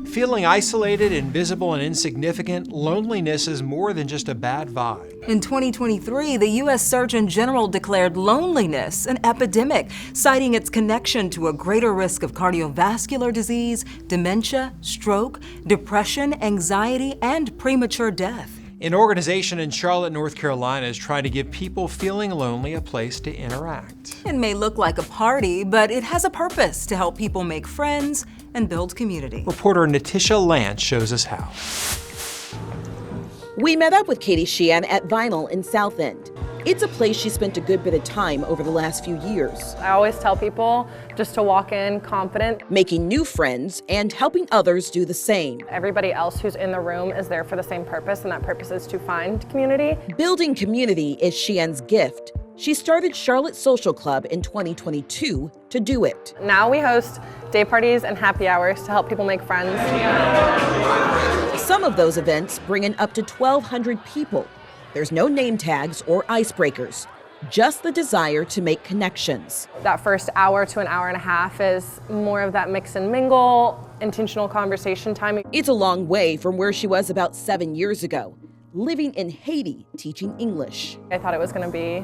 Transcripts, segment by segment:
Feeling isolated, invisible, and insignificant, loneliness is more than just a bad vibe. In 2023, the U.S. Surgeon General declared loneliness an epidemic, citing its connection to a greater risk of cardiovascular disease, dementia, stroke, depression, anxiety, and premature death. An organization in Charlotte, North Carolina is trying to give people feeling lonely a place to interact. It may look like a party, but it has a purpose to help people make friends and build community. Reporter Natisha Lance shows us how. We met up with Katie Sheehan at Vinyl in South End. It's a place she spent a good bit of time over the last few years. I always tell people just to walk in confident. Making new friends and helping others do the same. Everybody else who's in the room is there for the same purpose, and that purpose is to find community. Building community is Sheehan's gift. She started Charlotte Social Club in 2022 to do it. Now we host day parties and happy hours to help people make friends. Some of those events bring in up to 1,200 people. There's no name tags or icebreakers, just the desire to make connections. That first hour to an hour and a half is more of that mix and mingle, intentional conversation time. It's a long way from where she was about 7 years ago, living in Haiti, teaching English. I thought it was going to be,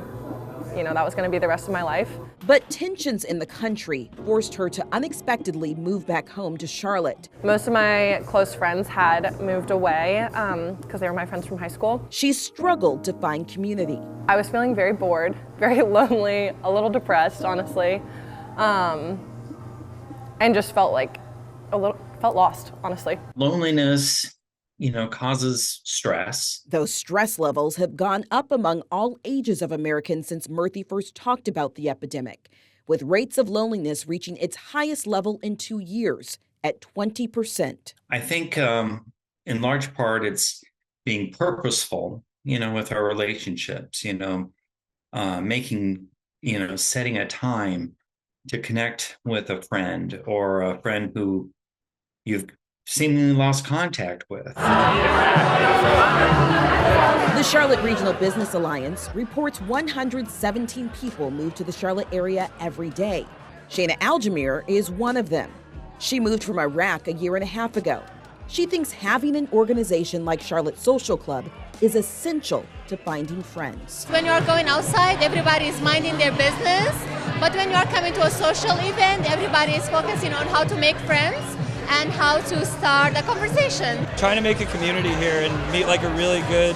that was going to be the rest of my life. But tensions in the country forced her to unexpectedly move back home to Charlotte. Most of my close friends had moved away because they were my friends from high school. She struggled to find community. I was feeling very bored, very lonely, a little depressed, honestly, and just felt lost, honestly. Loneliness, causes stress. Those stress levels have gone up among all ages of Americans since Murthy first talked about the epidemic, with rates of loneliness reaching its highest level in 2 years at 20%. I think in large part it's being purposeful, with our relationships, making, setting a time to connect with a friend or a friend who you've seemingly lost contact with. The Charlotte Regional Business Alliance reports 117 people move to the Charlotte area every day. Shayna Aljamir is one of them. She moved from Iraq a year and a half ago. She thinks having an organization like Charlotte Social Club is essential to finding friends. When you are going outside, everybody is minding their business. But when you are coming to a social event, everybody is focusing on how to make friends and how to start a conversation. Trying to make a community here and meet like a really good,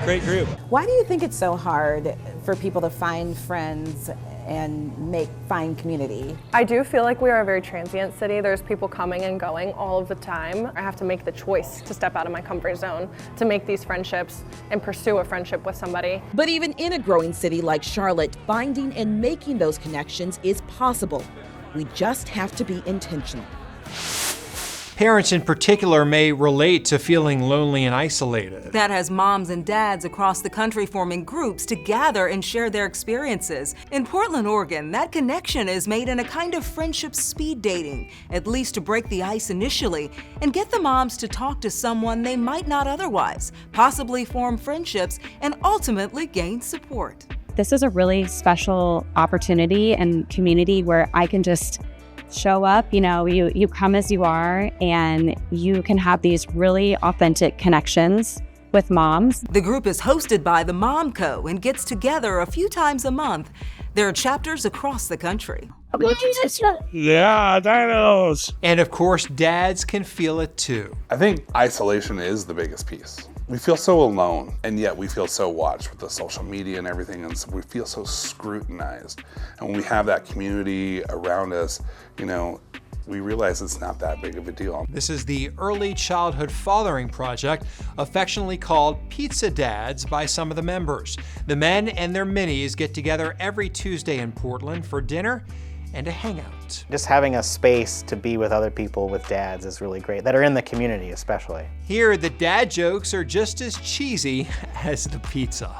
great group. Why do you think it's so hard for people to find friends and find community? I do feel like we are a very transient city. There's people coming and going all of the time. I have to make the choice to step out of my comfort zone to make these friendships and pursue a friendship with somebody. But even in a growing city like Charlotte, finding and making those connections is possible. We just have to be intentional. Parents in particular may relate to feeling lonely and isolated. That has moms and dads across the country forming groups to gather and share their experiences. In Portland, Oregon, that connection is made in a kind of friendship speed dating, at least to break the ice initially, and get the moms to talk to someone they might not otherwise, possibly form friendships, and ultimately gain support. This is a really special opportunity and community where I can just show up, you come as you are, and you can have these really authentic connections with moms. The group is hosted by the Mom Co. and gets together a few times a month. There are chapters across the country. Yeah, dinos. And of course, dads can feel it too. I think isolation is the biggest piece. We feel so alone, and yet we feel so watched with the social media and everything, and so we feel so scrutinized. And when we have that community around us, we realize it's not that big of a deal. This is the Early Childhood Fathering Project, affectionately called Pizza Dads by some of the members. The men and their minis get together every Tuesday in Portland for dinner and a hangout. Just having a space to be with other people with dads is really great, that are in the community especially. Here, the dad jokes are just as cheesy as the pizza.